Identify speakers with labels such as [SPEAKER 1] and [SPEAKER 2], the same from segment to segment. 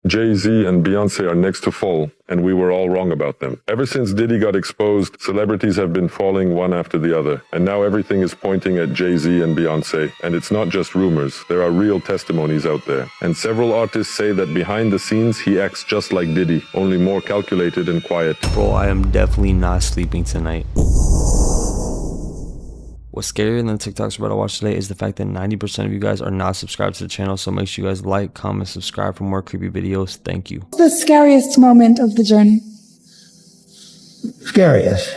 [SPEAKER 1] Jay-Z and Beyonce are next to fall, and we were all wrong about them. Ever since Diddy got exposed, celebrities have been falling one after the other, and now everything is pointing at Jay-Z and Beyonce. And it's not just rumors, there are real testimonies out there. And several artists say that behind the scenes, he acts just like Diddy, only more calculated and quiet.
[SPEAKER 2] Bro, I am definitely not sleeping tonight. What's scarier than the TikToks we're about to watch today is the fact that 90% of you guys are not subscribed to the channel, so make sure you guys like, comment, subscribe for more creepy videos. Thank you.
[SPEAKER 3] The scariest moment of the journey?
[SPEAKER 4] Scariest?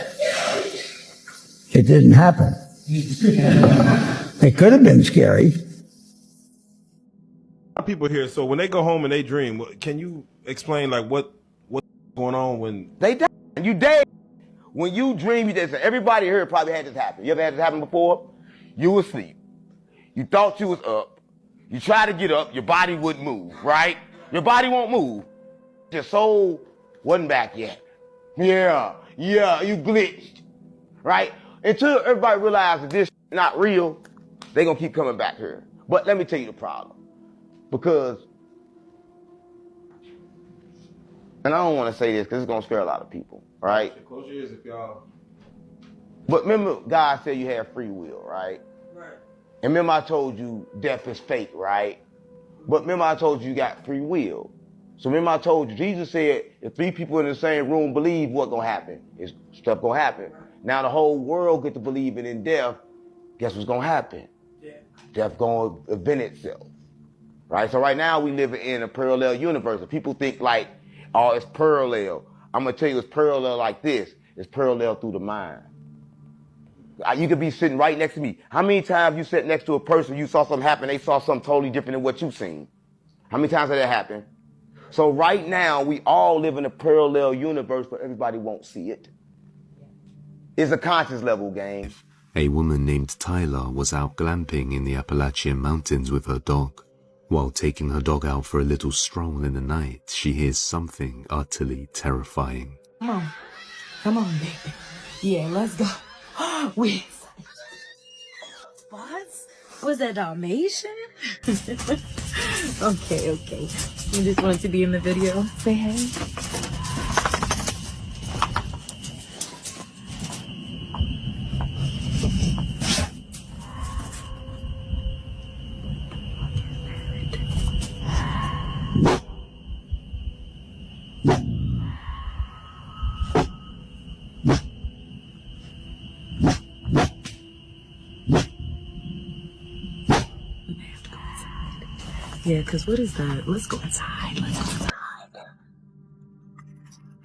[SPEAKER 4] It didn't happen. It could have been scary.
[SPEAKER 5] People here, so when they go home and they dream, can you explain like what's going on when
[SPEAKER 6] they die? You dead. When you dream, you just, everybody here probably had this happen. You ever had this happen before? You was asleep. You thought you was up. You tried to get up. Your body wouldn't move, right? Your body won't move. Your soul wasn't back yet. Yeah, you glitched, right? Until everybody realizes this is not real, they gonna keep coming back here. But let me tell you the problem. Because, and I don't want to say this because it's gonna scare a lot of people. Right?
[SPEAKER 5] Close your ears if y'all.
[SPEAKER 6] But remember, God said you have free will, right? Right. And remember I told you death is fake, right? But remember I told you got free will. So remember I told you, Jesus said, if 3 people in the same room believe, what's gonna happen? Is stuff gonna happen. Now the whole world get to believing in death, guess what's gonna happen? Yeah. Death gonna event itself. Right? So right now we live in a parallel universe. And people think like, oh, it's parallel. I'm going to tell you it's parallel like this. It's parallel through the mind. You could be sitting right next to me. How many times you sat next to a person, you saw something happen, they saw something totally different than what you've seen? How many times did that happen? So right now, we all live in a parallel universe, but everybody won't see it. It's a conscious level game.
[SPEAKER 7] A woman named Tyler was out glamping in the Appalachian Mountains with her dog. While taking her dog out for a little stroll in the night, she hears something utterly terrifying.
[SPEAKER 8] Come on, baby. Yeah, let's go. What? Was that Dalmatian? Okay. You just wanted to be in the video. Say hey. Yeah, because what is that? Let's go inside.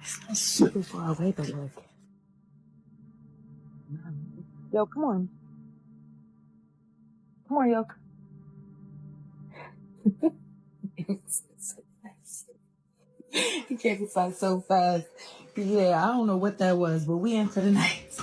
[SPEAKER 8] It's not super far away, but like... Yo, come on. Come on, yo. He came inside so fast. Yeah, I don't know what that was, but we in for the night.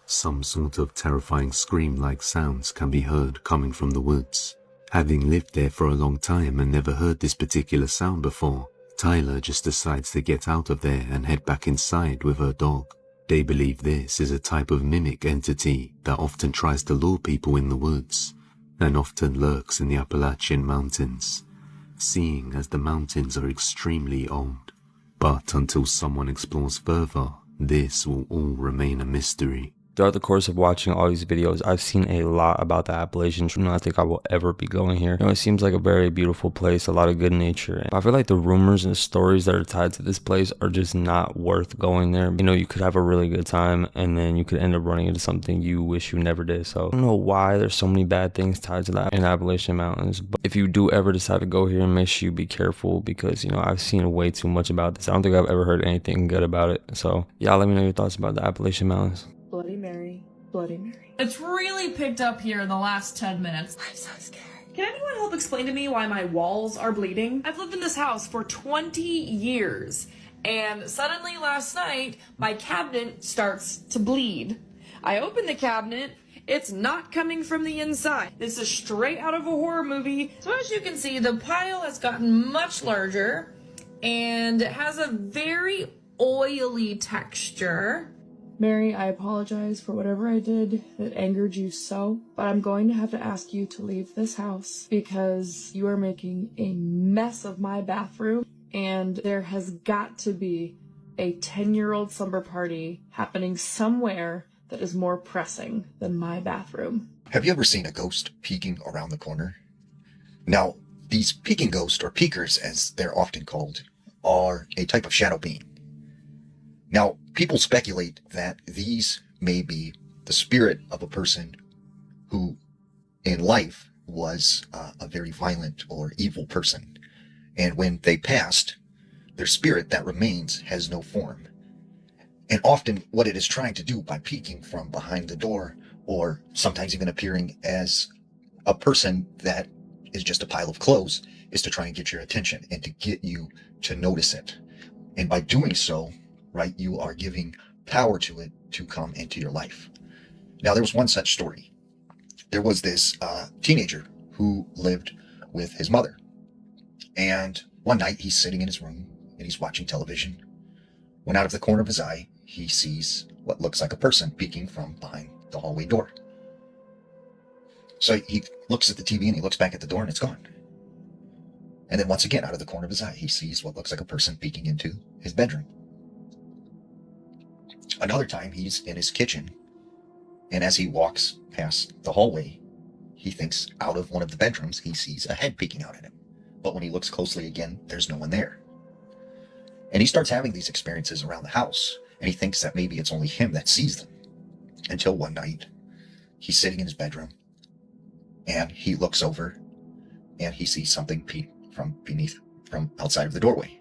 [SPEAKER 7] Some sort of terrifying scream-like sounds can be heard coming from the woods. Having lived there for a long time and never heard this particular sound before, Tyler just decides to get out of there and head back inside with her dog. They believe this is a type of mimic entity that often tries to lure people in the woods and often lurks in the Appalachian Mountains, seeing as the mountains are extremely old. But until someone explores further, this will all remain a mystery.
[SPEAKER 2] Throughout the course of watching all these videos, I've seen a lot about the Appalachians. I don't think I will ever be going here. It seems like a very beautiful place, a lot of good nature. I feel like the rumors and the stories that are tied to this place are just not worth going there. You could have a really good time and then you could end up running into something you wish you never did. So I don't know why there's so many bad things tied to that in Appalachian Mountains. But if you do ever decide to go here, make sure you be careful because, I've seen way too much about this. I don't think I've ever heard anything good about it. So yeah, let me know your thoughts about the Appalachian Mountains.
[SPEAKER 8] Bloody Mary.
[SPEAKER 9] It's really picked up here in the last 10 minutes.
[SPEAKER 8] I'm so scared.
[SPEAKER 9] Can anyone help explain to me why my walls are bleeding? I've lived in this house for 20 years, and suddenly last night, my cabinet starts to bleed. I open the cabinet, it's not coming from the inside. This is straight out of a horror movie. So as you can see, the pile has gotten much larger, and it has a very oily texture. Mary, I apologize for whatever I did that angered you so, but I'm going to have to ask you to leave this house because you are making a mess of my bathroom, and there has got to be a 10-year-old slumber party happening somewhere that is more pressing than my bathroom.
[SPEAKER 10] Have you ever seen a ghost peeking around the corner? Now, these peeking ghosts, or peekers as they're often called, are a type of shadow being. Now, people speculate that these may be the spirit of a person who in life was a very violent or evil person. And when they passed, their spirit that remains has no form. And often what it is trying to do by peeking from behind the door, or sometimes even appearing as a person that is just a pile of clothes, is to try and get your attention and to get you to notice it. And by doing so, right, you are giving power to it to come into your life. Now, there was one such story. There was this teenager who lived with his mother. And one night he's sitting in his room and he's watching television, when out of the corner of his eye, he sees what looks like a person peeking from behind the hallway door. So he looks at the TV and he looks back at the door and it's gone. And then once again, out of the corner of his eye, he sees what looks like a person peeking into his bedroom. Another time, he's in his kitchen, and as he walks past the hallway, he thinks out of one of the bedrooms, he sees a head peeking out at him. But when he looks closely again, there's no one there. And he starts having these experiences around the house, and he thinks that maybe it's only him that sees them. Until one night, he's sitting in his bedroom, and he looks over, and he sees something peek from outside of the doorway.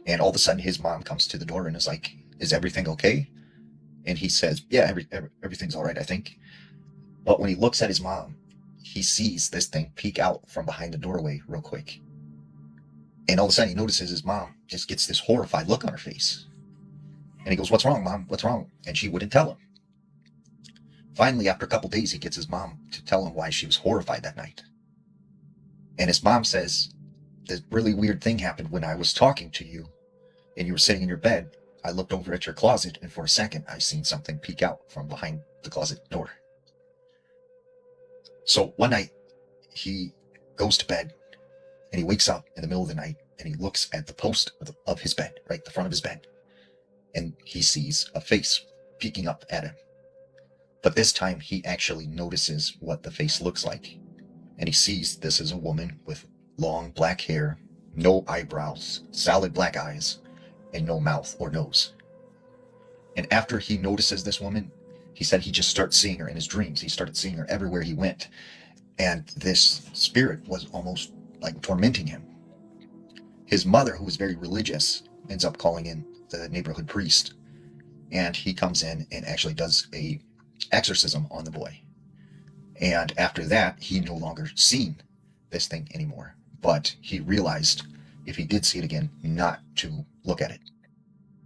[SPEAKER 10] And all of a sudden, his mom comes to the door and is like, "Is everything okay?" And he says, "Yeah, everything's all right, I think." But when he looks at his mom, he sees this thing peek out from behind the doorway real quick. And all of a sudden, he notices his mom just gets this horrified look on her face. And he goes, "What's wrong, Mom? What's wrong?" And she wouldn't tell him. Finally, after a couple days, he gets his mom to tell him why she was horrified that night. And his mom says, "This really weird thing happened when I was talking to you and you were sitting in your bed. I looked over at your closet, and for a second, I seen something peek out from behind the closet door." So one night, he goes to bed, and he wakes up in the middle of the night, and he looks at the post of his bed, right, the front of his bed, and he sees a face peeking up at him. But this time, he actually notices what the face looks like, and he sees this is a woman with long black hair, no eyebrows, solid black eyes, and no mouth or nose. And after he notices this woman, he said he just starts seeing her in his dreams. He started seeing her everywhere he went. And this spirit was almost like tormenting him. His mother, who was very religious, ends up calling in the neighborhood priest. And he comes in and actually does a exorcism on the boy. And after that, he no longer seen this thing anymore. But he realized if he did see it again, not to look at it.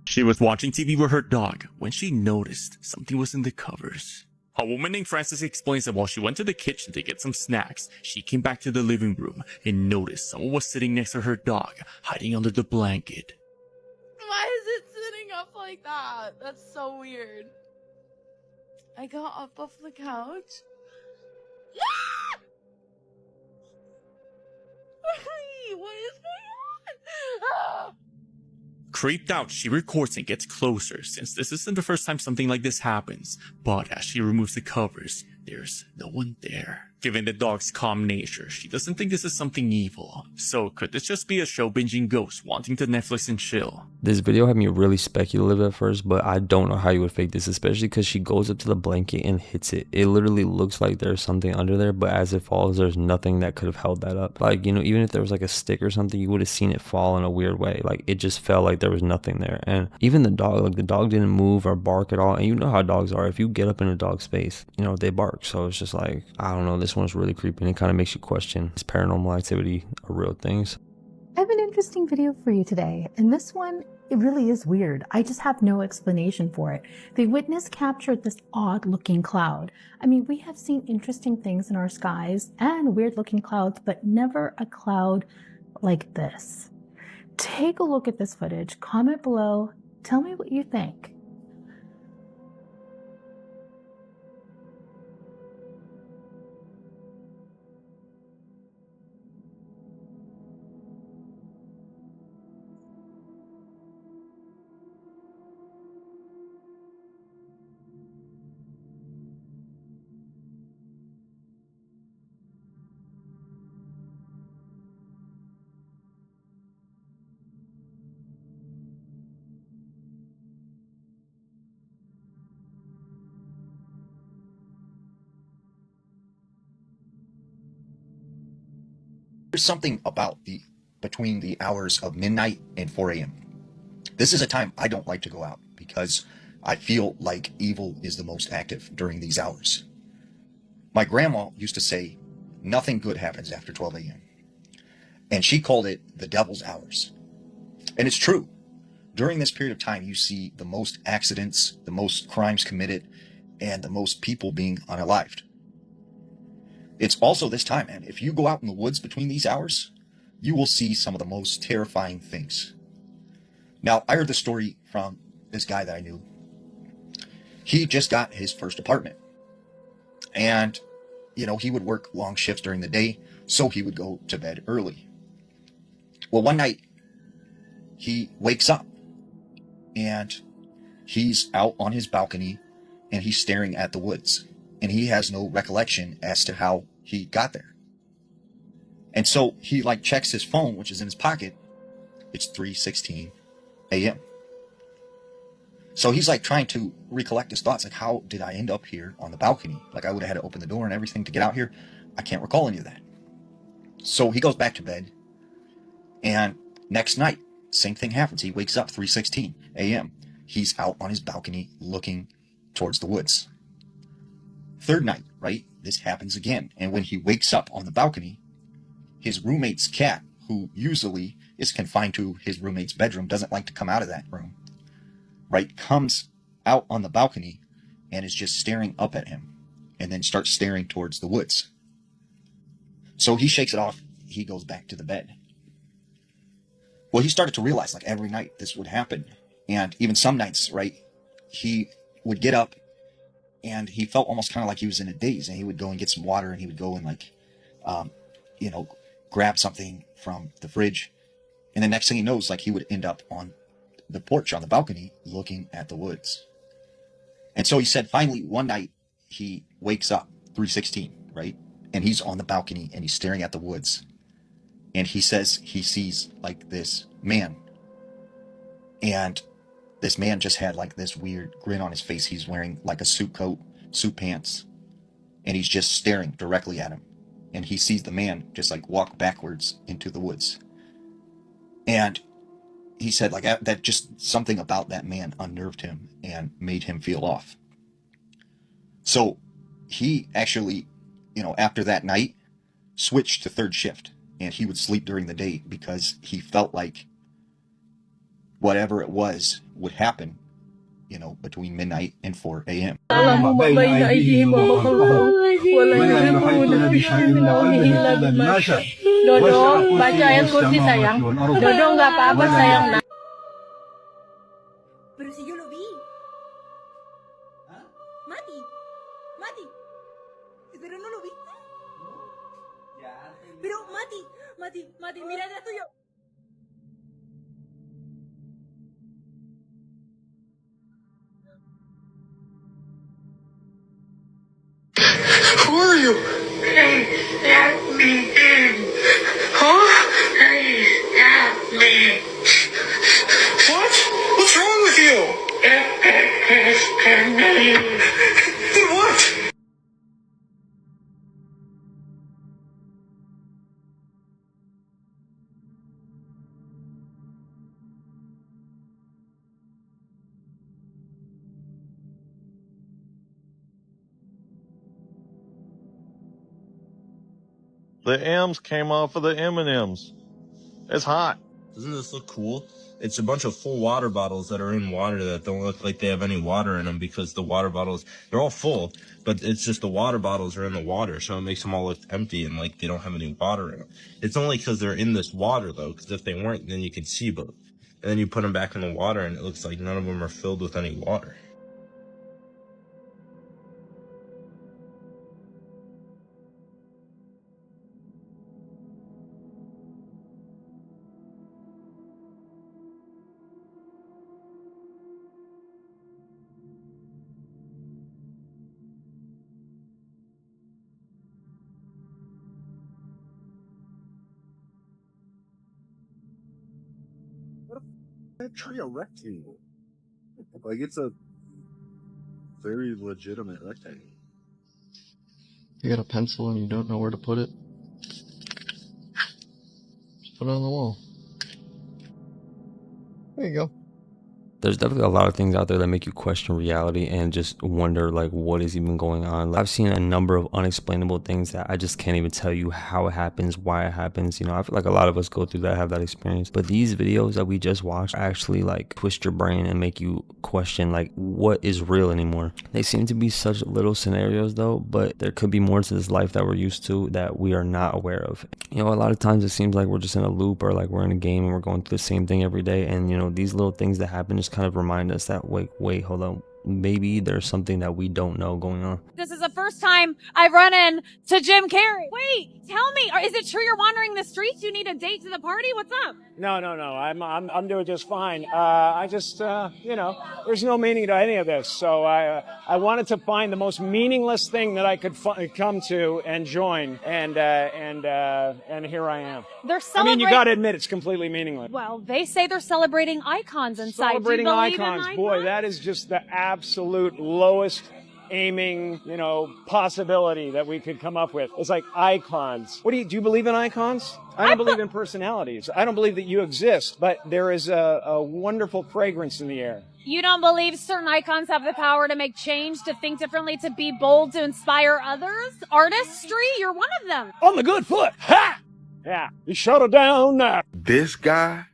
[SPEAKER 11] She was watching TV with her dog when she noticed something was in the covers. A woman named Frances explains that while she went to the kitchen to get some snacks, she came back to the living room and noticed someone was sitting next to her dog, hiding under the blanket.
[SPEAKER 9] Why is it sitting up like that? That's so weird. I got up off the couch. What is going on?
[SPEAKER 11] Creeped out, she records and gets closer, since this isn't the first time something like this happens. But as she removes the covers, there's no one there. Given the dog's calm nature, she doesn't think this is something evil. So could this just be a show binging ghost wanting to Netflix and chill?
[SPEAKER 2] This video had me really speculative at first, but I don't know how you would fake this, especially because she goes up to the blanket and hits it. It literally looks like there's something under there, but as it falls, there's nothing that could have held that up. Like, you know, even if there was like a stick or something, you would have seen it fall in a weird way. Like, it just felt like there was nothing there. And even the dog, like the dog didn't move or bark at all. And you know how dogs are. If you get up in a dog space, you know, they bark. So it's just like, I don't know, this one's really creepy, and it kind of makes you question, is paranormal activity a real thing?
[SPEAKER 12] I have an interesting video for you today, and this one, it really is weird. I just have no explanation for it. The witness captured this odd looking cloud. I mean, we have seen interesting things in our skies and weird looking clouds, but never a cloud like this. Take a look at this footage, comment below, tell me what you think.
[SPEAKER 10] there's something about between the hours of midnight and 4 a.m. This is a time I don't like to go out because I feel like evil is the most active during these hours. My grandma used to say, nothing good happens after 12 a.m. And she called it the devil's hours. And it's true. During this period of time, you see the most accidents, the most crimes committed, and the most people being unalived. It's also this time, man. If you go out in the woods between these hours, you will see some of the most terrifying things. Now, I heard the story from this guy that I knew. He just got his first apartment. And, he would work long shifts during the day, so he would go to bed early. Well, one night, he wakes up, and he's out on his balcony, and he's staring at the woods. And he has no recollection as to how he got there. And so he checks his phone, which is in his pocket. It's 3:16 a.m. So he's trying to recollect his thoughts. How did I end up here on the balcony? I would have had to open the door and everything to get out here. I can't recall any of that. So he goes back to bed. And next night, same thing happens. He wakes up 3:16 a.m. He's out on his balcony looking towards the woods. Third night, right? This happens again. And when he wakes up on the balcony, his roommate's cat, who usually is confined to his roommate's bedroom, doesn't like to come out of that room, right? Comes out on the balcony and is just staring up at him and then starts staring towards the woods. So he shakes it off. He goes back to the bed. Well, he started to realize every night this would happen. And even some nights, right, he would get up and he felt almost kind of like he was in a daze, and he would go and get some water, and he would go and grab something from the fridge. And the next thing he knows, he would end up on the porch on the balcony looking at the woods. And so he said finally one night he wakes up 3:16, right? And he's on the balcony and he's staring at the woods. And he says he sees this man. And this man just had this weird grin on his face. He's wearing a suit coat, suit pants, and he's just staring directly at him. And he sees the man just walk backwards into the woods. And he said that just something about that man unnerved him and made him feel off. So he actually, after that night, switched to third shift, and he would sleep during the day because he felt like whatever it was would happen, between midnight and 4 a.m.
[SPEAKER 13] Dodo, baca ayat kursi sayang. Dodo nggak apa-apa sayang.
[SPEAKER 14] Pero si yo lo vi. Mati. Pero no lo viste. Pero Mati, mira atrás tuyo.
[SPEAKER 15] Who are you? Please let me in. Huh? Please let me. What? What's wrong with you? It's me. Then what?
[SPEAKER 16] The M's came off of the M&Ms. It's hot. Doesn't this look cool? It's a bunch of full water bottles that are in water that don't look like they have any water in them because the water bottles, they're all full, but it's just the water bottles are in the water, so it makes them all look empty and they don't have any water in them. It's only because they're in this water, though, because if they weren't, then you can see both. And then you put them back in the water, and it looks like none of them are filled with any water. Try a rectangle. It's a very legitimate rectangle.
[SPEAKER 17] You got a pencil and you don't know where to put it?
[SPEAKER 16] Put it on the wall. There you go.
[SPEAKER 2] There's definitely a lot of things out there that make you question reality and just wonder like what is even going on. I've seen a number of unexplainable things that I just can't even tell you how it happens, why it happens. You know, I feel like a lot of us go through that, have that experience. But these videos that we just watched actually like twist your brain and make you question like what is real anymore. They seem to be such little scenarios though, but there could be more to this life that we're used to that we are not aware of. You know, a lot of times it seems like we're just in a loop or like we're in a game and we're going through the same thing every day. And you know, these little things that happen just kind of remind us that wait, hold on, maybe there's something that we don't know going on.
[SPEAKER 17] This is the first time I've run in to Jim Carrey. Wait, tell me, is it true you're wandering the streets? You need a date to the party? What's up?
[SPEAKER 18] No. I'm doing just fine. I just, you know, there's no meaning to any of this. So I wanted to find the most meaningless thing that I could come to and join, and here I am.
[SPEAKER 17] They're
[SPEAKER 18] I mean,
[SPEAKER 17] celebrating.
[SPEAKER 18] you got to admit it's completely meaningless.
[SPEAKER 17] Well, they say they're celebrating icons inside.
[SPEAKER 18] Celebrating
[SPEAKER 17] Do you believe in
[SPEAKER 18] icons, boy, that is just the absolute lowest aiming, you know, possibility that we could come up with. It's like icons. Do you believe in icons? I don't believe in personalities. I don't believe that you exist, but there is a wonderful fragrance in the air.
[SPEAKER 17] You don't believe certain icons have the power to make change, to think differently, to be bold, to inspire others? Artistry? You're one of them.
[SPEAKER 18] On the good foot. Ha! Yeah, you shut it down now.
[SPEAKER 19] This guy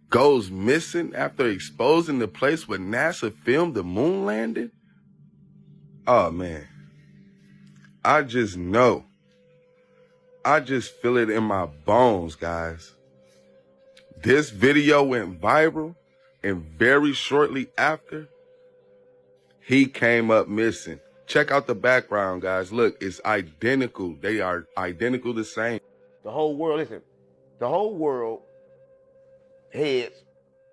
[SPEAKER 19] goes missing after exposing the place where NASA filmed the moon landing? Oh, man. I just know. I just feel it in my bones, guys. This video went viral, and very shortly after, he came up missing. Check out the background, guys. Look, it's identical. They are identical the same.
[SPEAKER 6] The whole world, listen, the whole world heads,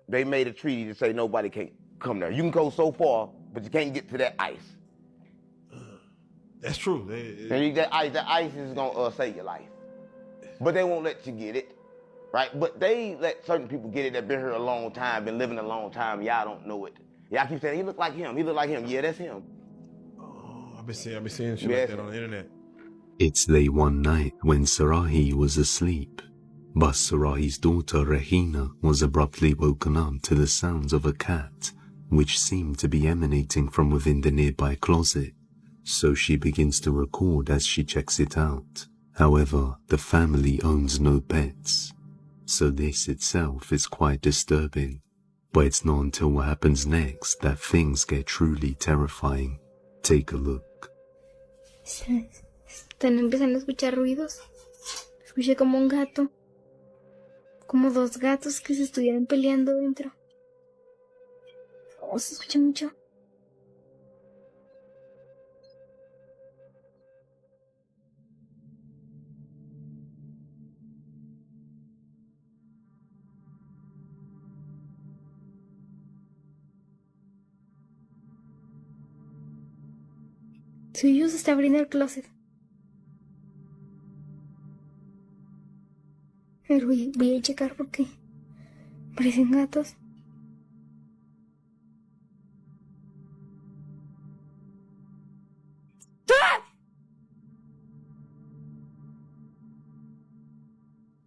[SPEAKER 6] they made a treaty to say nobody can come there. You can go so far, but you can't get to that ice.
[SPEAKER 5] That's true.
[SPEAKER 6] That ice is gonna save your life, but they won't let you get it, right? But they let certain people get it that been here a long time, been living a long time. Y'all don't know it. Y'all keep saying he look like him. He look like him. Yeah, that's him.
[SPEAKER 5] Oh, I've been seeing shit like that on the internet.
[SPEAKER 7] It's late one night when Sarahi was asleep, but Sarahi's daughter Regina was abruptly woken up to the sounds of a cat, which seemed to be emanating from within the nearby closet. So she begins to record as she checks it out. However, the family owns no pets, so this itself is quite disturbing. But it's not until what happens next that things get truly terrifying. Take a look.
[SPEAKER 20] Están empezando a escuchar ruidos. Escuché como un gato. Como dos gatos que se estuvieran peleando dentro. Oh, se escucha mucho. Su hijo se está abriendo el closet. Pero voy a checar porque parecen gatos.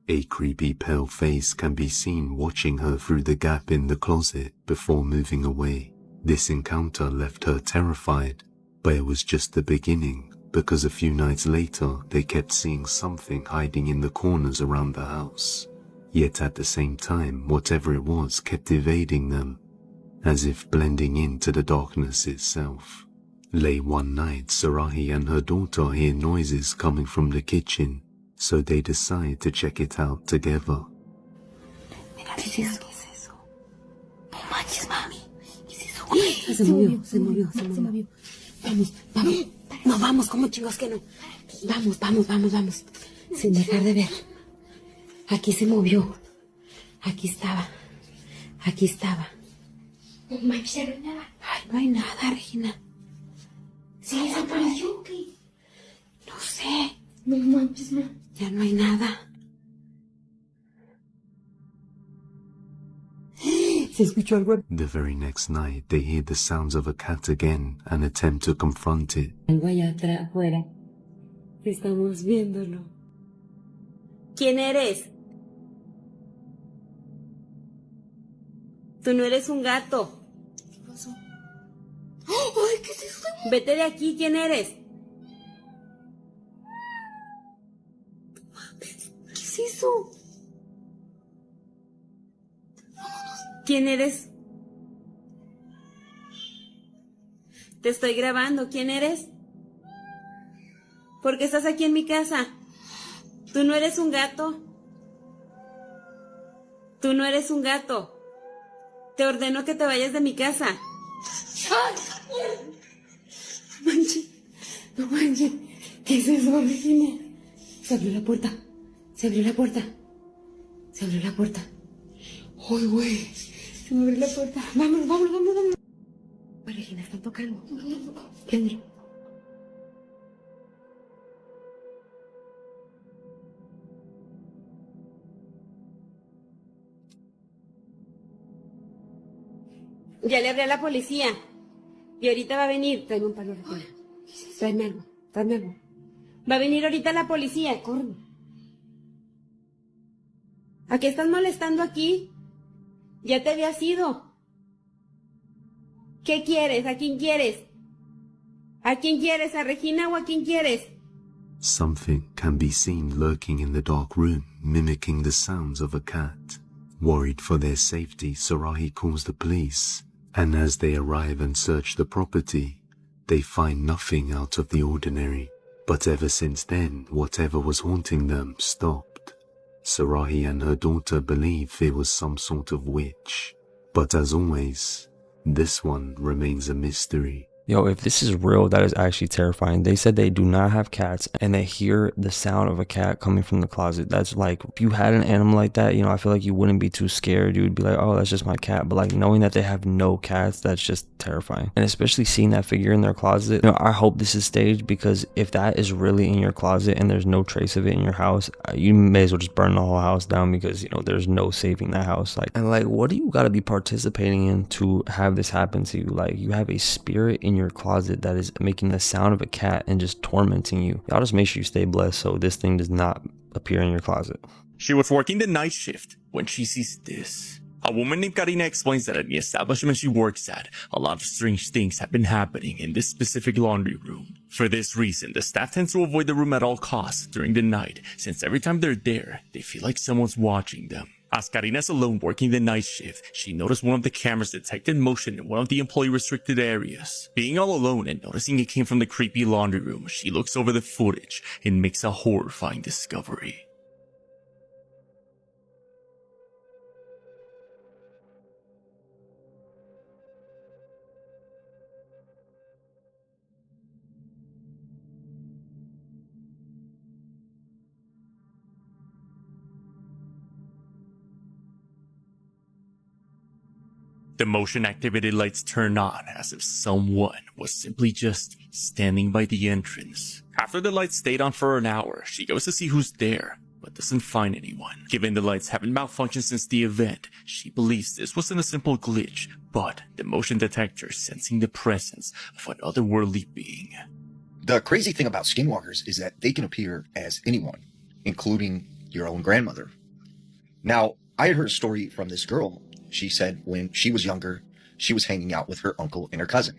[SPEAKER 7] A creepy pale face can be seen watching her through the gap in the closet before moving away. This encounter left her terrified, but it was just the beginning, because a few nights later they kept seeing something hiding in the corners around the house. Yet at the same time, whatever it was kept evading them, as if blending into the darkness itself. Late one night, Sarahi and her daughter hear noises coming from the kitchen, so they decide to check it out together.
[SPEAKER 20] Mira, ¿qué es eso? No manches, mami. ¿Qué es eso?
[SPEAKER 13] Se movió. Vamos. No, vamos, ¿cómo chingos que no? Vamos. Sin dejar de ver. Aquí se movió. Aquí estaba.
[SPEAKER 20] No manches, no hay nada.
[SPEAKER 13] Ay, no hay nada, Regina.
[SPEAKER 20] ¿Sí se movió?
[SPEAKER 13] No sé.
[SPEAKER 20] No manches, no.
[SPEAKER 13] Ya no hay nada. Se escuchó algo.
[SPEAKER 7] The very next night, they hear the sounds of a cat again and attempt to confront it.
[SPEAKER 13] Algo allá afuera. Estamos viéndolo. ¿Quién eres? Tú no eres un gato. ¿Qué pasó? ¡Ay, qué es eso! Vete de aquí, ¿quién eres? ¿Qué es eso? ¿Quién eres? Te estoy grabando, ¿quién eres? ¿Por qué estás aquí en mi casa? Tú no eres un gato. Tú no eres un gato. Te ordeno que te vayas de mi casa. No manches. No manches. ¿Qué es eso, Virginia? Se abrió la puerta. Se abrió la puerta. Se abrió la puerta. ¡Ay, güey! Se me abrió la puerta. Vámonos, vámonos, vámonos, vámonos. Ay, Regina, están tocando. Kendra. Ya le hablé a la policía. Y ahorita va a venir. Tráeme un palo, Regina. Tráeme algo. Tráeme algo. Va a venir ahorita la policía. Corre. ¿A qué estás molestando aquí? Ya te habías ido. ¿Qué quieres? ¿A quién quieres? ¿A quién quieres? ¿A Regina o a quién quieres?
[SPEAKER 7] Something can be seen lurking in the dark room, mimicking the sounds of a cat. Worried for their safety, Sarahi calls the police, and as they arrive and search the property, they find nothing out of the ordinary. But ever since then, whatever was haunting them stopped. Sarahi and her daughter believe there was some sort of witch. But as always, this one remains a mystery.
[SPEAKER 2] Yo, if this is real, that is actually terrifying. They said they do not have cats and they hear the sound of a cat coming from the closet. That's like, if you had an animal like that, you know, I feel like you wouldn't be too scared. You would be like, oh, that's just my cat. But like knowing that they have no cats, that's just terrifying. And especially seeing that figure in their closet, you know, I hope this is staged, because if that is really in your closet and there's no trace of it in your house, you may as well just burn the whole house down, because, you know, there's no saving that house. Like, and like, what do you got to be participating in to have this happen to you? Like, you have a spirit in your closet that is making the sound of a cat and just tormenting you. Y'all just make sure you stay blessed so this thing does not appear in your closet.
[SPEAKER 11] She was working the night shift when she sees this. A woman named Karina explains that at the establishment she works at, a lot of strange things have been happening in this specific laundry room. For this reason, the staff tends to avoid the room at all costs during the night, since every time they're there, they feel like someone's watching them. As Karina's alone working the night shift, she noticed one of the cameras detected motion in one of the employee-restricted areas. Being all alone and noticing it came from the creepy laundry room, she looks over the footage and makes a horrifying discovery. The motion activated lights turn on as if someone was simply just standing by the entrance. After the lights stayed on for an hour, she goes to see who's there, but doesn't find anyone. Given the lights haven't malfunctioned since the event, she believes this wasn't a simple glitch, but the motion detector sensing the presence of an otherworldly being.
[SPEAKER 10] The crazy thing about skinwalkers is that they can appear as anyone, including your own grandmother. Now, I had heard a story from this girl. She said when she was younger, she was hanging out with her uncle and her cousin.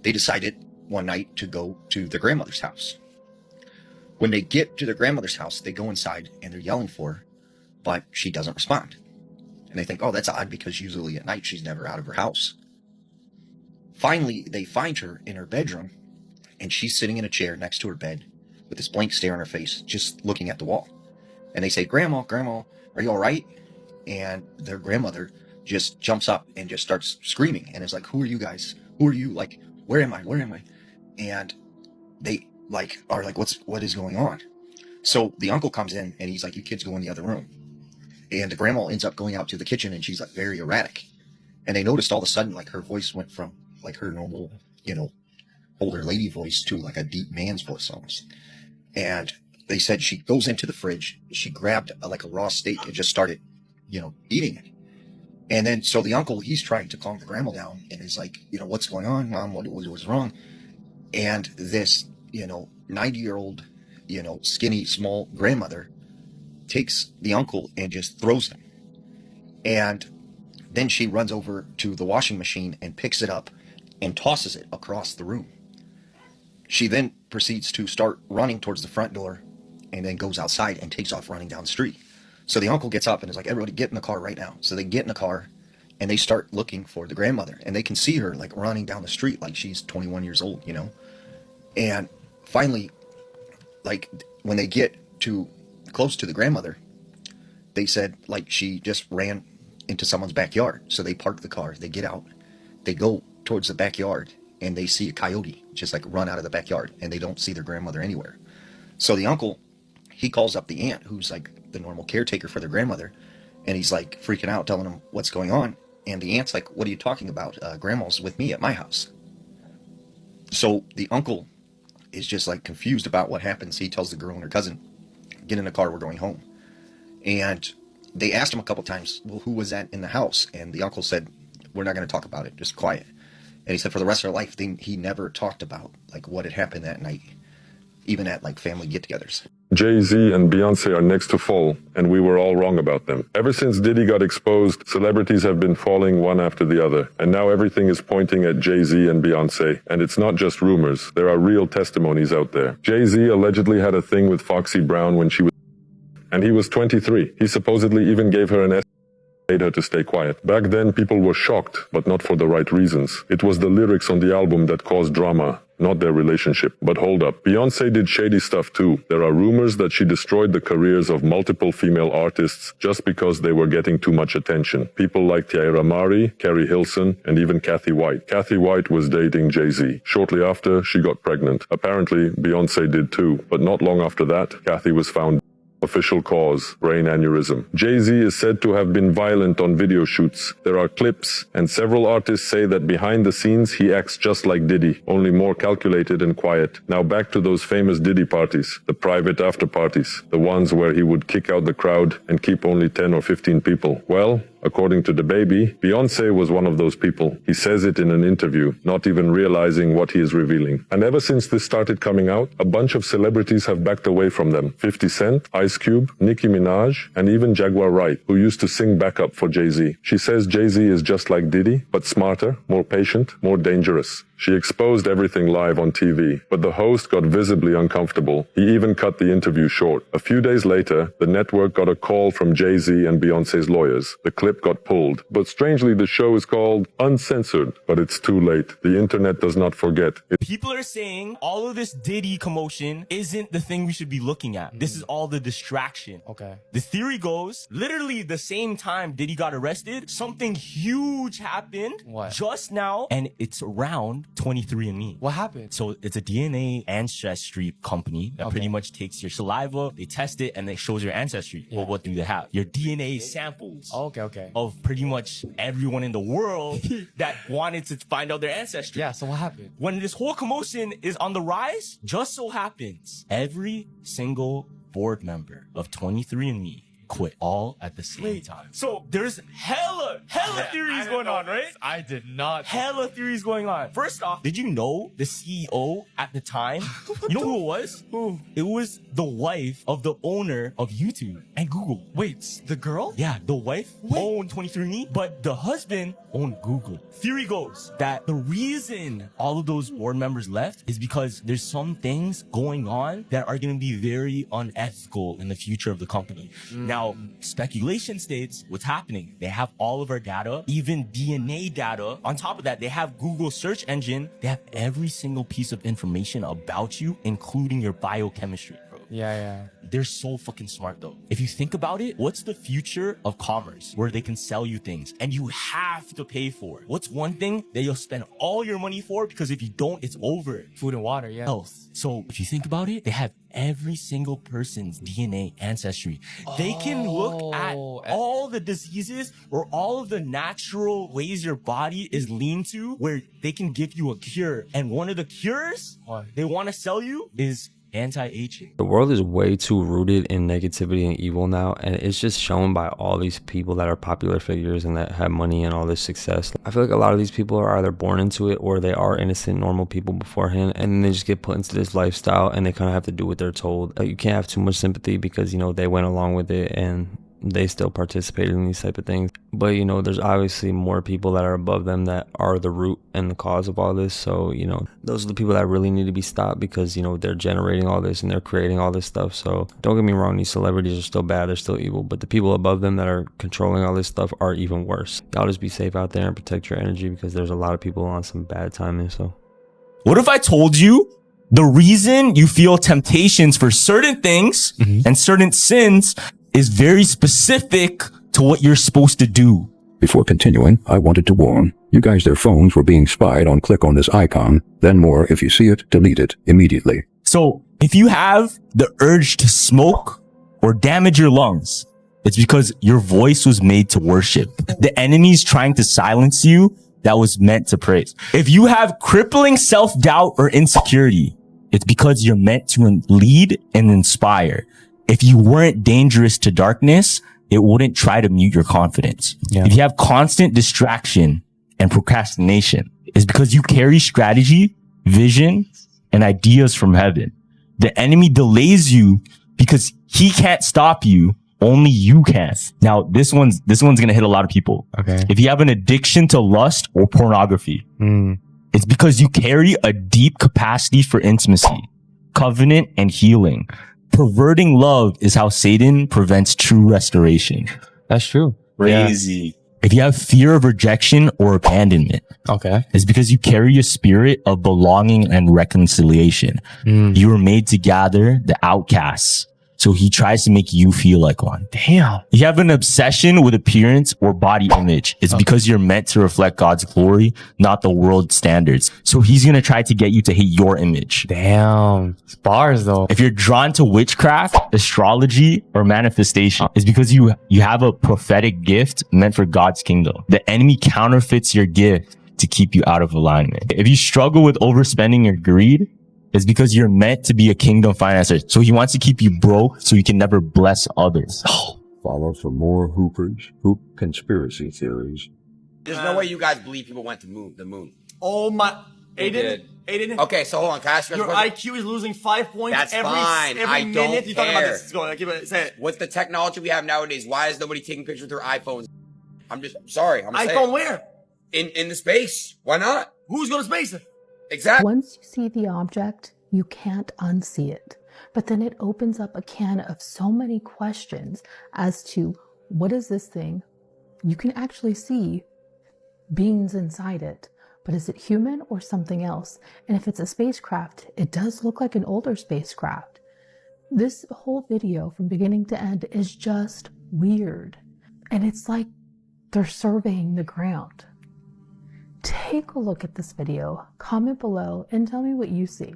[SPEAKER 10] They decided one night to go to their grandmother's house. When they get to their grandmother's house, they go inside and they're yelling for her, but she doesn't respond. And they think, oh, that's odd, because usually at night she's never out of her house. Finally, they find her in her bedroom, and she's sitting in a chair next to her bed with this blank stare on her face, just looking at the wall. And they say, Grandma, Grandma, are you all right? And their grandmother just jumps up and just starts screaming and is like, who are you guys? Who are you? Like, where am I? Where am I? And they like are like, what is going on? So the uncle comes in and he's like, you kids go in the other room. And the grandma ends up going out to the kitchen, and she's like very erratic. And they noticed all of a sudden, like, her voice went from like her normal, you know, older lady voice to like a deep man's voice almost. And they said she goes into the fridge, she grabbed like a raw steak and just started, you know, eating it. And then, so the uncle, he's trying to calm the grandma down and is like, you know, what's going on, Mom? What was wrong? And this, you know, 90-year-old, you know, skinny, small grandmother takes the uncle and just throws him. And Then she runs over to the washing machine and picks it up and tosses it across the room. She then proceeds to start running towards the front door and then goes outside and takes off running down the street. So the uncle gets up and is like, everybody get in the car right now. So they get in the car and they start looking for the grandmother, and they can see her like running down the street like she's 21 years old, you know? And finally, like when they get to close to the grandmother, they said like she just ran into someone's backyard. So they park the car, they get out, they go towards the backyard, and they see a coyote just like run out of the backyard, and they don't see their grandmother anywhere. So the uncle, he calls up the aunt, who's like the normal caretaker for their grandmother, and he's like freaking out, telling him what's going on. And the aunt's like, what are you talking about? Grandma's with me at my house. So the uncle is just like confused about what happens. He tells the girl and her cousin, get in the car, we're going home. And they asked him a couple times, well, who was that in the house? And the uncle said, we're not going to talk about it, just quiet. And he said for the rest of their life, he never talked about like what had happened that night, even at like family get-togethers.
[SPEAKER 1] Jay-Z and Beyonce are next to fall, and we were all wrong about them. Ever since Diddy got exposed, celebrities have been falling one after the other, and now everything is pointing at Jay-Z and Beyonce. And it's not just rumors, there are real testimonies out there. Jay-Z allegedly had a thing with Foxy Brown when she was and he was 23. He supposedly even gave her an made her to stay quiet. Back then, people were shocked, but not for the right reasons. It was the lyrics on the album that caused drama, not their relationship. But hold up, Beyonce did shady stuff too. There are rumors that she destroyed the careers of multiple female artists just because they were getting too much attention. People like Tiara Mari, Carrie Hilson, and even Kathy White. Kathy White was dating Jay-Z. Shortly after, she got pregnant. Apparently, Beyonce did too. But not long after that, Kathy was found. Official cause, brain aneurysm. Jay-Z is said to have been violent on video shoots. There are clips, and several artists say that behind the scenes he acts just like Diddy, only more calculated and quiet. Now back to those famous Diddy parties, the private after parties, the ones where he would kick out the crowd and keep only 10 or 15 people. Well, according to DaBaby, Beyonce was one of those people. He says it in an interview, not even realizing what he is revealing. And ever since this started coming out, a bunch of celebrities have backed away from them. 50 Cent, Ice Cube, Nicki Minaj, and even Jaguar Wright, who used to sing backup for Jay-Z. She says Jay-Z is just like Diddy, but smarter, more patient, more dangerous. She exposed everything live on TV, but the host got visibly uncomfortable. He even cut the interview short. A few days later, the network got a call from Jay-Z and Beyonce's lawyers. The clip got pulled, but strangely the show is called Uncensored. But it's too late. The internet does not forget.
[SPEAKER 21] People are saying all of this Diddy commotion isn't the thing we should be looking at. This is all the distraction. Okay. The theory goes, literally the same time Diddy got arrested, something huge happened. What? Just now, and it's around 23andMe. What happened? So it's a DNA ancestry company that pretty much takes your saliva, they test it, and it shows your ancestry. Well, what do they have? Your DNA samples. Okay. Of pretty much everyone in the world that wanted to find out their ancestry. Yeah, so what happened? When this whole commotion is on the rise, just so happens every single board member of 23andMe quit all at the same time. So there's hella theories going on, right? I did not. Hella theories going on. First off, did you know the CEO at the time, you know who it was? Who? It was the wife of the owner of YouTube and Google. Wait, the girl? Yeah, the wife owned 23andMe, but the husband owned Google. Theory goes that the reason all of those board members left is because there's some things going on that are going to be very unethical in the future of the company. Now, speculation states what's happening. They have all of our data, even DNA data. On top of that, they have Google search engine. They have every single piece of information about you, including your biochemistry, bro. Yeah. They're so fucking smart though. If you think about it, what's the future of commerce where they can sell you things and you have to pay for it? What's one thing that you'll spend all your money for? Because if you don't, it's over. Food and water, yeah. Health. So if you think about it, they have every single person's DNA ancestry. They can look at all the diseases or all of the natural ways your body is lean to where they can give you a cure. And one of the cures they want to sell you is anti-aging.
[SPEAKER 2] The world is way too rooted in negativity and evil now, and it's just shown by all these people that are popular figures and that have money and all this success. I feel like a lot of these people are either born into it or they are innocent, normal people beforehand, and then they just get put into this lifestyle and they kind of have to do what they're told. You can't have too much sympathy because, you know, they went along with it and they still participated in these type of things. But you know, there's obviously more people that are above them that are the root and the cause of all this. So you know, those are the people that really need to be stopped, because you know, they're generating all this and they're creating all this stuff. So don't get me wrong, these celebrities are still bad, they're still evil, but the people above them that are controlling all this stuff are even worse. Y'all just be safe out there and protect your energy, because there's a lot of people on some bad timing. So
[SPEAKER 21] what if I told you the reason you feel temptations for certain things and certain sins is very specific to what you're supposed to do?
[SPEAKER 3] Before continuing, I wanted to warn you guys their phones were being spied on. Click on this icon, then more. If you see it, delete it immediately.
[SPEAKER 21] So if you have the urge to smoke or damage your lungs, it's because your voice was made to worship. The enemy's trying to silence you that was meant to praise. If you have crippling self-doubt or insecurity, it's because you're meant to lead and inspire. If you weren't dangerous to darkness, it wouldn't try to mute your confidence. If you have constant distraction and procrastination, it's because you carry strategy, vision, and ideas from heaven. The enemy delays you because he can't stop you. Only you can. Now, this one's gonna hit a lot of people.
[SPEAKER 2] Okay.
[SPEAKER 21] If you have an addiction to lust or pornography, it's because you carry a deep capacity for intimacy, covenant, and healing. Perverting love is how Satan prevents true restoration.
[SPEAKER 2] That's true.
[SPEAKER 21] Crazy. If you have fear of rejection or abandonment, it's because you carry a spirit of belonging and reconciliation. You were made to gather the outcasts. So he tries to make you feel like one.
[SPEAKER 2] Damn.
[SPEAKER 21] You have an obsession with appearance or body image. It's because you're meant to reflect God's glory, not the world's standards. So he's going to try to get you to hate your image.
[SPEAKER 2] Damn. It's bars though.
[SPEAKER 21] If you're drawn to witchcraft, astrology, or manifestation, it's because you have a prophetic gift meant for God's kingdom. The enemy counterfeits your gift to keep you out of alignment. If you struggle with overspending or greed, it's because you're meant to be a kingdom financer. So he wants to keep you broke so you can never bless others.
[SPEAKER 3] Follow for more hoop conspiracy theories.
[SPEAKER 22] There's no way you guys believe people went to the moon.
[SPEAKER 21] Oh my.
[SPEAKER 22] They did. Okay, so hold on. Can I ask you
[SPEAKER 21] Your IQ is losing 5 points
[SPEAKER 22] That's
[SPEAKER 21] every
[SPEAKER 22] fine.
[SPEAKER 21] every
[SPEAKER 22] I
[SPEAKER 21] minute.
[SPEAKER 22] don't
[SPEAKER 21] You're talking about
[SPEAKER 22] care.
[SPEAKER 21] this. Go on, keep it. Say it.
[SPEAKER 22] With the technology we have nowadays, why is nobody taking pictures with their iPhones? I'm sorry. I'm
[SPEAKER 21] iPhone
[SPEAKER 22] saying.
[SPEAKER 21] where?
[SPEAKER 22] In the space. Why not?
[SPEAKER 21] Who's going to space?
[SPEAKER 22] Exactly.
[SPEAKER 12] Once you see the object, you can't unsee it. But then it opens up a can of so many questions as to what is this thing? You can actually see beings inside it, but is it human or something else? And if it's a spacecraft, it does look like an older spacecraft. This whole video from beginning to end is just weird. And it's like they're surveying the ground. Take a look at this video, comment below, and tell me what you see.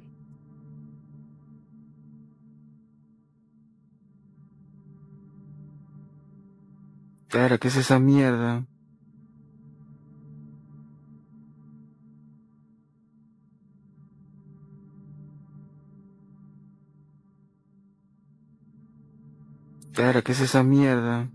[SPEAKER 23] Cara, ¿qué es esa mierda? Cara, ¿qué es esa mierda?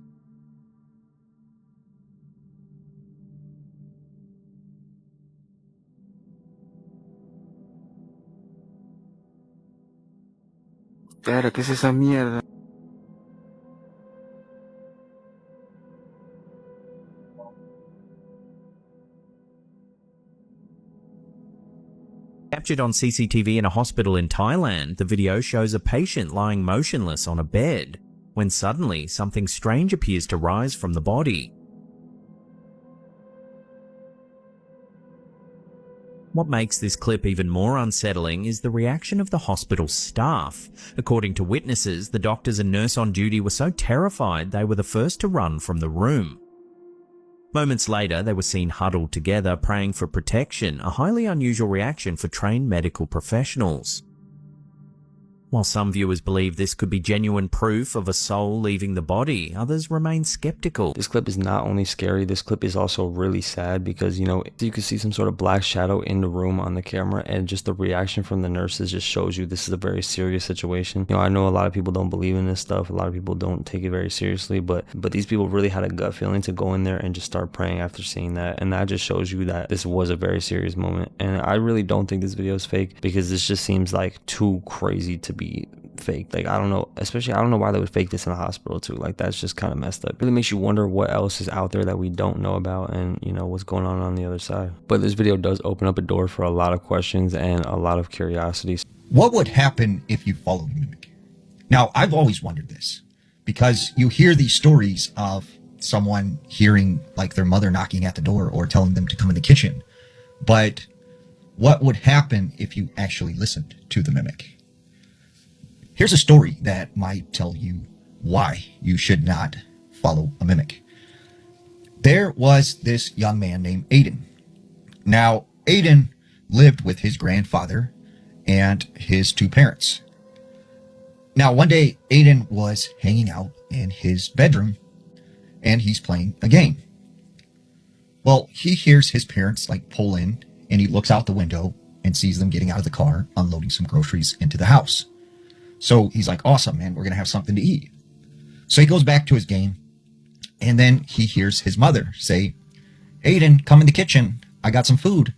[SPEAKER 23] Cara, ¿qué es esa mierda?
[SPEAKER 24] Captured on CCTV in a hospital in Thailand, the video shows a patient lying motionless on a bed, when suddenly something strange appears to rise from the body. What makes this clip even more unsettling is the reaction of the hospital staff. According to witnesses, the doctors and nurse on duty were so terrified they were the first to run from the room. Moments later, they were seen huddled together, praying for protection, a highly unusual reaction for trained medical professionals. While some viewers believe this could be genuine proof of a soul leaving the body, others remain skeptical.
[SPEAKER 2] This clip is not only scary, this clip is also really sad because, you know, you can see some sort of black shadow in the room on the camera, and just the reaction from the nurses just shows you this is a very serious situation. You know, I know a lot of people don't believe in this stuff, a lot of people don't take it very seriously, but these people really had a gut feeling to go in there and just start praying after seeing that, and that just shows you that this was a very serious moment. And I really don't think this video is fake because this just seems like too crazy to be fake. Like, I don't know, especially I don't know why they would fake this in a hospital too. Like, that's just kind of messed up. It really makes you wonder what else is out there that we don't know about, and you know, what's going on the other side. But this video does open up a door for a lot of questions and a lot of curiosities.
[SPEAKER 10] What would happen if you followed a mimic? Now, I've always wondered this, because you hear these stories of someone hearing like their mother knocking at the door or telling them to come in the kitchen. But what would happen if you actually listened to the mimic? Here's a story that might tell you why you should not follow a mimic. There was this young man named Aiden. Now, Aiden lived with his grandfather and his two parents. Now, one day, Aiden was hanging out in his bedroom, and he's playing a game. Well, he hears his parents like pull in, and he looks out the window and sees them getting out of the car, unloading some groceries into the house. So he's like, awesome, man, we're going to have something to eat. So he goes back to his game, and then he hears his mother say, Aiden, come in the kitchen. I got some food.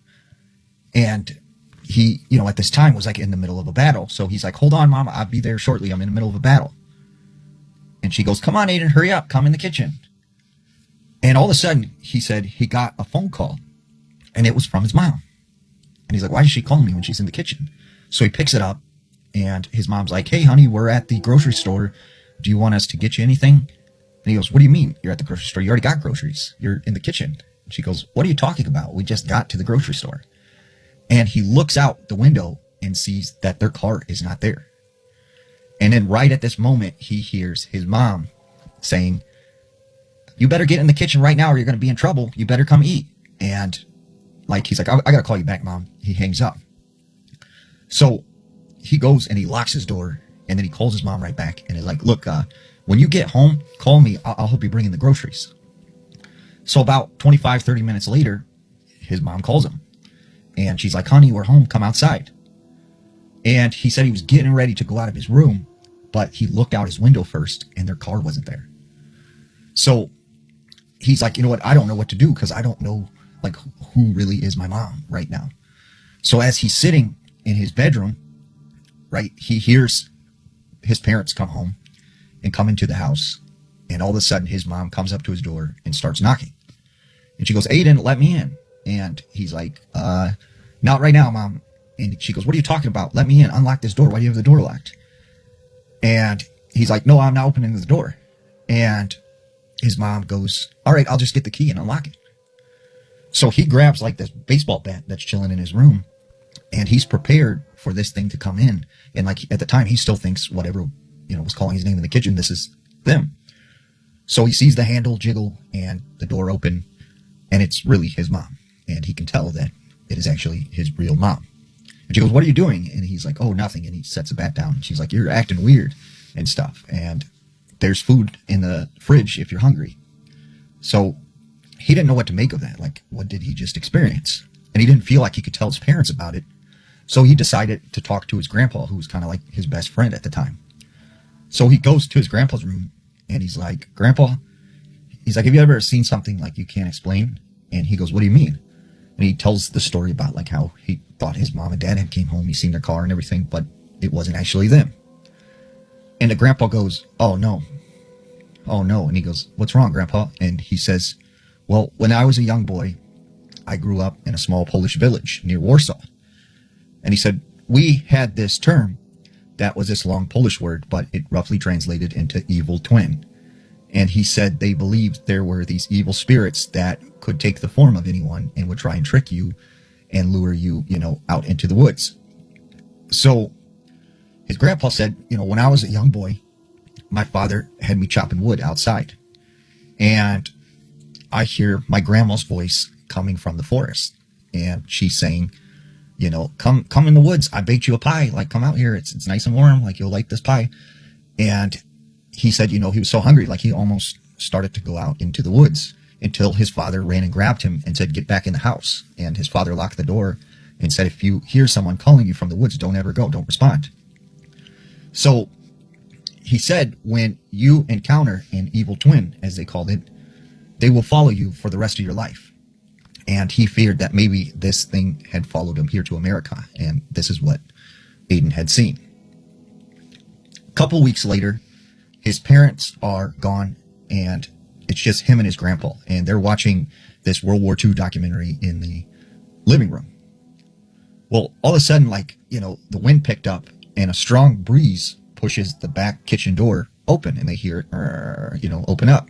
[SPEAKER 10] And he, you know, at this time was like in the middle of a battle. So he's like, hold on, Mom, I'll be there shortly. I'm in the middle of a battle. And she goes, come on, Aiden, hurry up. Come in the kitchen. And all of a sudden, he said he got a phone call, and it was from his mom. And he's like, why is she calling me when she's in the kitchen? So he picks it up, and his mom's like, hey, honey, we're at the grocery store. Do you want us to get you anything? And he goes, what do you mean you're at the grocery store? You already got groceries. You're in the kitchen. And she goes, what are you talking about? We just got to the grocery store. And he looks out the window and sees that their car is not there. And then right at this moment, he hears his mom saying, you better get in the kitchen right now or you're going to be in trouble. You better come eat. And like, he's like, I got to call you back, Mom. He hangs up. So he goes and he locks his door, and then he calls his mom right back. And he's like, look, when you get home, call me. I'll help you bring in the groceries. So about 25, 30 minutes later, his mom calls him. And she's like, honey, we're home. Come outside. And he said he was getting ready to go out of his room, but he looked out his window first, and their car wasn't there. So he's like, you know what? I don't know what to do, because I don't know like who really is my mom right now. So as he's sitting in his bedroom, right, he hears his parents come home and come into the house. And all of a sudden, his mom comes up to his door and starts knocking. And she goes, Aiden, let me in. And he's like, not right now, Mom. And she goes, what are you talking about? Let me in. Unlock this door. Why do you have the door locked? And he's like, no, I'm not opening the door. And his mom goes, all right, I'll just get the key and unlock it. So he grabs like this baseball bat that's chilling in his room, and he's prepared for this thing to come in. And like at the time, he still thinks whatever, you know, was calling his name in the kitchen, this is them. So he sees the handle jiggle and the door open, and it's really his mom. And he can tell that it is actually his real mom. And she goes, what are you doing? And he's like, oh, nothing. And he sets the bat down. And she's like, you're acting weird and stuff. And there's food in the fridge if you're hungry. So he didn't know what to make of that. Like, what did he just experience? And he didn't feel like he could tell his parents about it. So he decided to talk to his grandpa, who was kind of like his best friend at the time. So he goes to his grandpa's room, and he's like, Grandpa, he's like, have you ever seen something like you can't explain? And he goes, what do you mean? And he tells the story about like how he thought his mom and dad had came home, he seen their car and everything, but it wasn't actually them. And the grandpa goes, oh no. And he goes, what's wrong, Grandpa? And he says, well, when I was a young boy, I grew up in a small Polish village near Warsaw. And he said, we had this term that was this long Polish word, but it roughly translated into evil twin. And he said they believed there were these evil spirits that could take the form of anyone and would try and trick you and lure you, you know, out into the woods. So his grandpa said, you know, when I was a young boy, my father had me chopping wood outside. And I hear my grandma's voice coming from the forest. And she's saying, you know, come in the woods. I baked you a pie. Like, come out here. It's nice and warm. Like, you'll like this pie. And he said, you know, he was so hungry, like he almost started to go out into the woods until his father ran and grabbed him and said, get back in the house. And his father locked the door and said, if you hear someone calling you from the woods, don't ever go. Don't respond. So he said, when you encounter an evil twin, as they called it, they will follow you for the rest of your life. And he feared that maybe this thing had followed him here to America. And this is what Aiden had seen. Couple weeks later, his parents are gone, and it's just him and his grandpa, and they're watching this World War II documentary in the living room. Well, all of a sudden, like, you know, the wind picked up and a strong breeze pushes the back kitchen door open, and they hear it, you know, open up.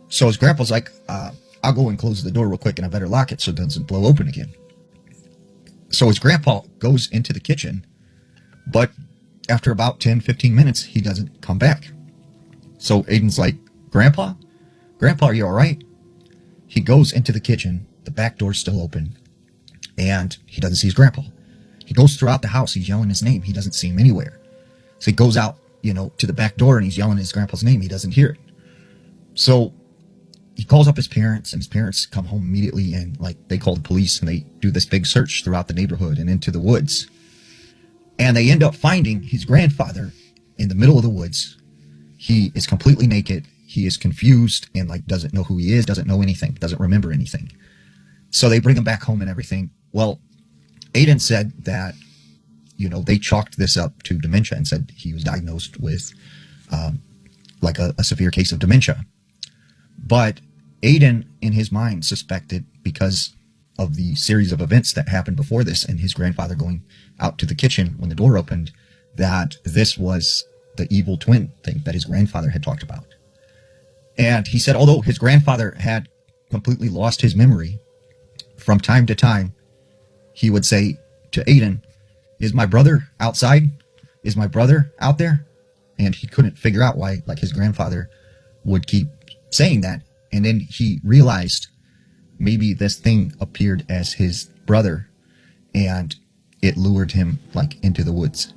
[SPEAKER 10] So his grandpa's like, I'll go and close the door real quick, and I better lock it so it doesn't blow open again. So his grandpa goes into the kitchen, but after about 10, 15 minutes, he doesn't come back. So Aiden's like, Grandpa, are you all right? He goes into the kitchen, the back door's still open, and he doesn't see his grandpa. He goes throughout the house, he's yelling his name, he doesn't see him anywhere. So he goes out, you know, to the back door, and he's yelling his grandpa's name, he doesn't hear it. So he calls up his parents, and his parents come home immediately, and like they call the police, and they do this big search throughout the neighborhood and into the woods. And they end up finding his grandfather in the middle of the woods. He is completely naked. He is confused and like doesn't know who he is, doesn't know anything, doesn't remember anything. So they bring him back home and everything. Well, Aiden said that, you know, they chalked this up to dementia and said he was diagnosed with like a severe case of dementia. But Aiden, in his mind, suspected, because of the series of events that happened before this and his grandfather going out to the kitchen when the door opened, that this was the evil twin thing that his grandfather had talked about. And he said, although his grandfather had completely lost his memory, from time to time, he would say to Aiden, is my brother outside? Is my brother out there? And he couldn't figure out why, like, his grandfather would keep saying that. And then he realized maybe this thing appeared as his brother, and it lured him like into the woods.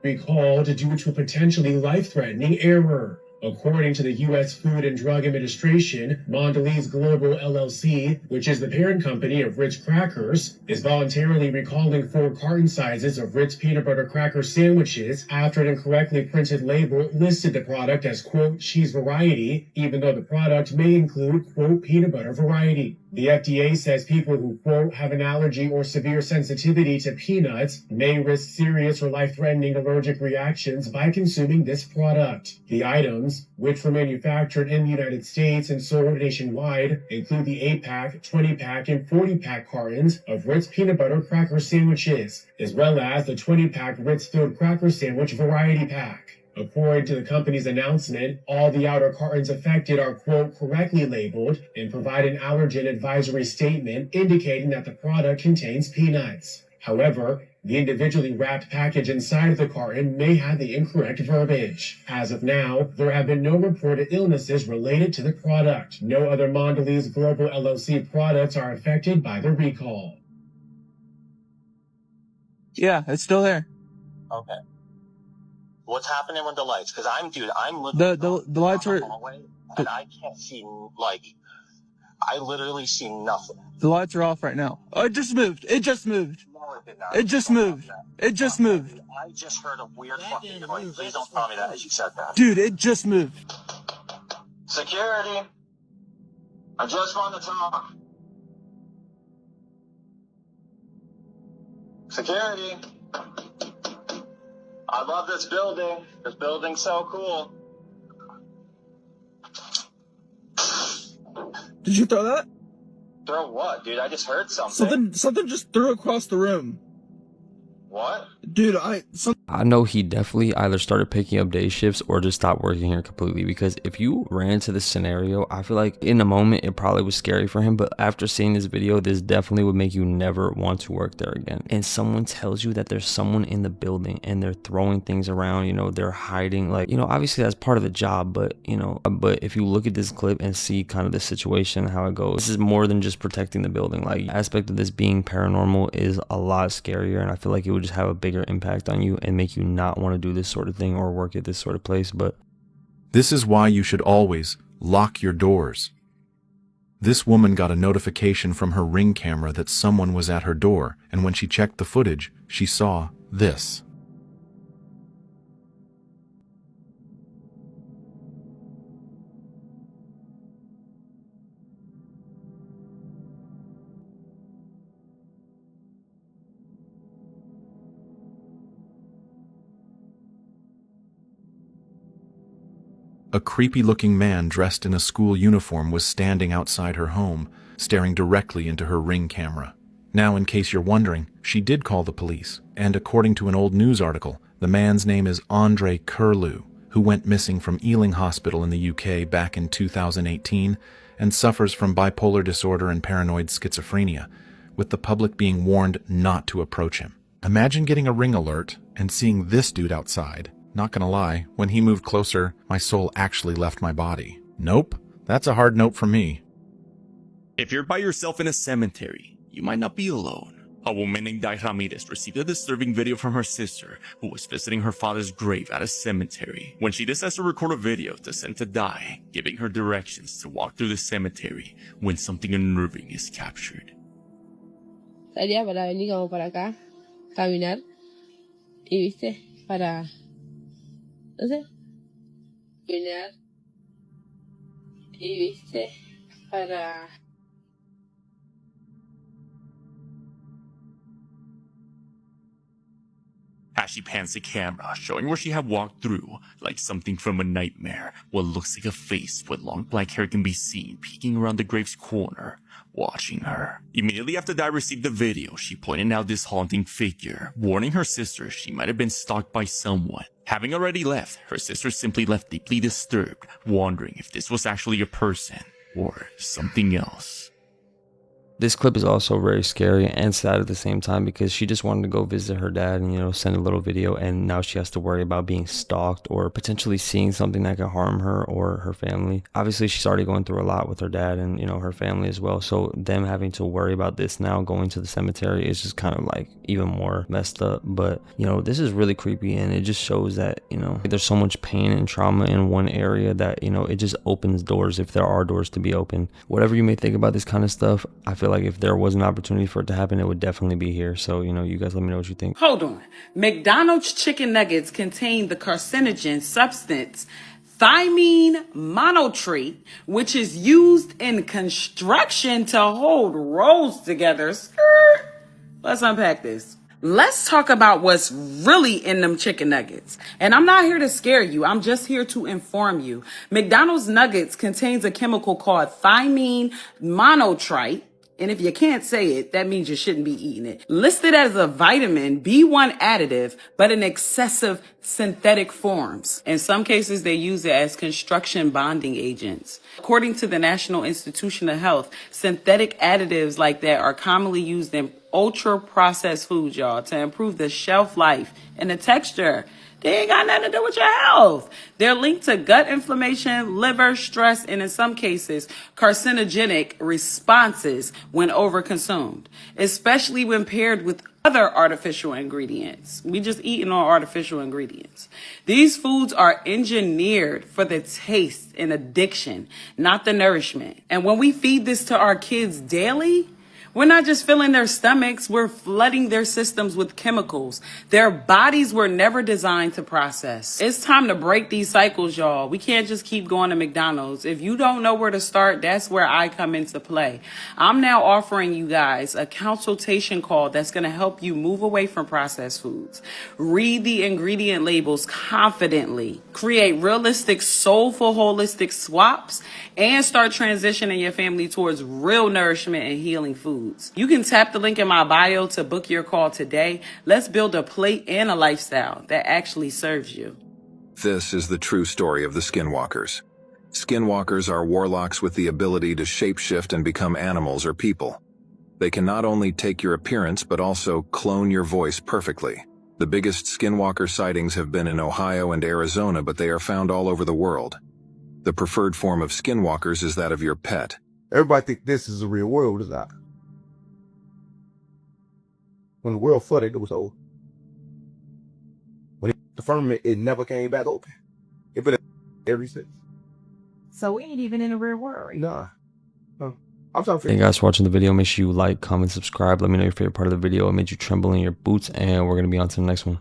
[SPEAKER 4] Recalled due to a potentially life-threatening error. According to the U.S. Food and Drug Administration, Mondelez Global LLC, which is the parent company of Ritz Crackers, is voluntarily recalling 4 carton sizes of Ritz peanut butter cracker sandwiches after an incorrectly printed label listed the product as, quote, cheese variety, even though the product may include, quote, peanut butter variety. The FDA says people who, quote, have an allergy or severe sensitivity to peanuts may risk serious or life-threatening allergic reactions by consuming this product. The items, which were manufactured in the United States and sold nationwide, include the 8-pack, 20-pack, and 40-pack cartons of Ritz peanut butter cracker sandwiches, as well as the 20-pack Ritz filled cracker sandwich variety pack. According to the company's announcement, all the outer cartons affected are, quote, correctly labeled and provide an allergen advisory statement indicating that the product contains peanuts. However, the individually wrapped package inside of the carton may have the incorrect verbiage. As of now, there have been no reported illnesses related to the product. No other Mondelez Global LLC products are affected by the recall.
[SPEAKER 8] Yeah, it's still there.
[SPEAKER 9] Okay. What's happening with the lights? Because I'm looking
[SPEAKER 8] The lights are.
[SPEAKER 9] hallway, and I can't see, like, I literally see nothing.
[SPEAKER 8] The lights are off right now. Oh, it just moved. It just moved.
[SPEAKER 9] No, it did not.
[SPEAKER 8] It just moved. It just moved.
[SPEAKER 9] I just heard a weird fucking noise. Please don't tell me that as you said that.
[SPEAKER 8] Dude, it just moved.
[SPEAKER 9] Security. I just want to talk. Security. I love this building. This building's so cool.
[SPEAKER 8] Did you throw that?
[SPEAKER 9] Throw what, dude? I just heard something.
[SPEAKER 8] Something just threw across the room.
[SPEAKER 9] What?
[SPEAKER 8] Dude,
[SPEAKER 2] I know he definitely either started picking up day shifts or just stopped working here completely, because if you ran into this scenario, I feel like in the moment it probably was scary for him, but after seeing this video, this definitely would make you never want to work there again. And someone tells you that there's someone in the building and they're throwing things around, you know, they're hiding, like, you know, obviously that's part of the job, but you know, but if you look at this clip and see kind of the situation, how it goes, this is more than just protecting the building. Like, the aspect of this being paranormal is a lot scarier, and I feel like it would just have a bigger impact on you and make you not want to do this sort of thing or work at this sort of place. But
[SPEAKER 14] this is why you should always lock your doors. This woman got a notification from her Ring camera that someone was at her door, and when she checked the footage, she saw this. A creepy-looking man dressed in a school uniform was standing outside her home, staring directly into her Ring camera. Now, in case you're wondering, she did call the police, and according to an old news article, the man's name is Andre Curlew, who went missing from Ealing Hospital in the UK back in 2018 and suffers from bipolar disorder and paranoid schizophrenia, with the public being warned not to approach him. Imagine getting a Ring alert and seeing this dude outside. Not gonna lie, when he moved closer, my soul actually left my body. Nope, that's a hard note from me.
[SPEAKER 11] If you're by yourself in a cemetery, you might not be alone. A woman named Dai Ramirez received a disturbing video from her sister, who was visiting her father's grave at a cemetery. When she decides to record a video to send to Dai, giving her directions to walk through the cemetery when something unnerving is captured.
[SPEAKER 13] Salía para venir como para acá, caminar, y viste, para, no sé, caminar, y viste, para...
[SPEAKER 11] As she pans the camera, showing where she had walked through, like something from a nightmare, what looks like a face with long black hair can be seen peeking around the grave's corner, watching her. Immediately after Dai received the video, she pointed out this haunting figure, warning her sister she might have been stalked by someone. Having already left, her sister simply left deeply disturbed, wondering if this was actually a person or something else.
[SPEAKER 2] This clip is also very scary and sad at the same time because she just wanted to go visit her dad and, you know, send a little video, and now she has to worry about being stalked or potentially seeing something that could harm her or her family. Obviously, she's already going through a lot with her dad and, you know, her family as well. So them having to worry about this now going to the cemetery is just kind of like even more messed up. But, you know, this is really creepy, and it just shows that, you know, there's so much pain and trauma in one area that, you know, it just opens doors if there are doors to be opened. Whatever you may think about this kind of stuff, I feel like if there was an opportunity for it to happen, it would definitely be here. So, you know, you guys let me know what you think.
[SPEAKER 15] Hold on. McDonald's chicken nuggets contain the carcinogen substance thymine monotrate, which is used in construction to hold rolls together. Let's unpack this. Let's talk about what's really in them chicken nuggets. And I'm not here to scare you. I'm just here to inform you. McDonald's nuggets contains a chemical called thymine monotrate. And if you can't say it, that means you shouldn't be eating it. Listed as a vitamin B1 additive, but in excessive synthetic forms. In some cases, they use it as construction bonding agents. According to the National Institution of Health, synthetic additives like that are commonly used in ultra-processed foods, y'all, to improve the shelf life and the texture. They ain't got nothing to do with your health. They're linked to gut inflammation, liver, stress, and in some cases, carcinogenic responses when overconsumed, especially when paired with other artificial ingredients. We just eating on artificial ingredients. These foods are engineered for the taste and addiction, not the nourishment. And when we feed this to our kids daily, we're not just filling their stomachs, we're flooding their systems with chemicals their bodies were never designed to process. It's time to break these cycles, y'all. We can't just keep going to McDonald's. If you don't know where to start, that's where I come into play. I'm now offering you guys a consultation call that's going to help you move away from processed foods. Read the ingredient labels confidently. Create realistic, soulful, holistic swaps, and start transitioning your family towards real nourishment and healing food. You can tap the link in my bio to book your call today. Let's build a plate and a lifestyle that actually serves you.
[SPEAKER 16] This is the true story of the Skinwalkers. Skinwalkers are warlocks with the ability to shapeshift and become animals or people. They can not only take your appearance but also clone your voice perfectly. The biggest Skinwalker sightings have been in Ohio and Arizona, but they are found all over the world. The preferred form of Skinwalkers is that of your pet.
[SPEAKER 17] Everybody think this is the real world, is not. When the world flooded, it was over. When the firmament, it never came back open. It been ever since.
[SPEAKER 18] So we ain't even in the real world, right?
[SPEAKER 17] Nah. No. I'm trying to
[SPEAKER 2] Thank you guys for watching the video. Make sure you like, comment, subscribe. Let me know your favorite part of the video. It made you tremble in your boots, and we're going to be on to the next one.